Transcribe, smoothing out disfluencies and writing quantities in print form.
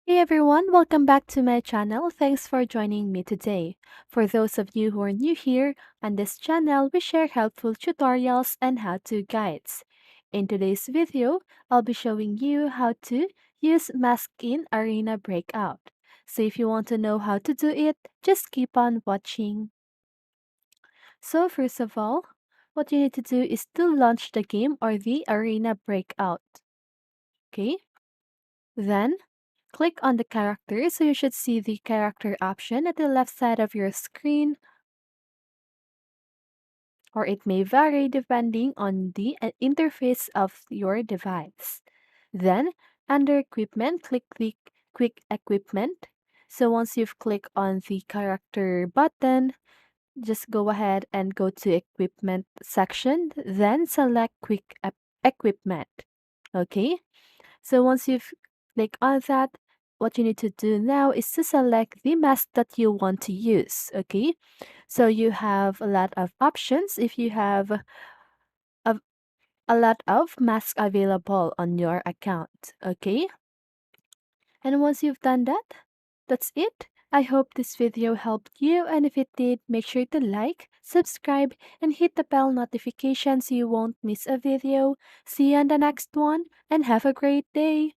Hey everyone, welcome back to my channel. Thanks for joining me today. For those of you who are new here, on this channel we share helpful tutorials and how-to guides. In today's video, I'll be showing you how to use Mask in Arena Breakout. So if you want to know how to do it, just keep on watching. So first of all, what you need to do is to launch the game or the Arena Breakout. Okay? Then click on the character, so you should see the character option at the left side of your screen, or it may vary depending on the interface of your device. Then, under equipment, click the quick equipment. So once you've clicked on the character button, just go ahead and go to equipment section, then select equipment. Okay? So once you've clicked on that, what you need to do now is to select the mask that you want to use. Okay, so you have a lot of options if you have a, a lot of masks available on your account. Okay, and once you've done that, that's it. I hope this video helped you, and if it did, make sure to like, subscribe, and hit the bell notification so you won't miss a video. See you on the next one, and have a great day!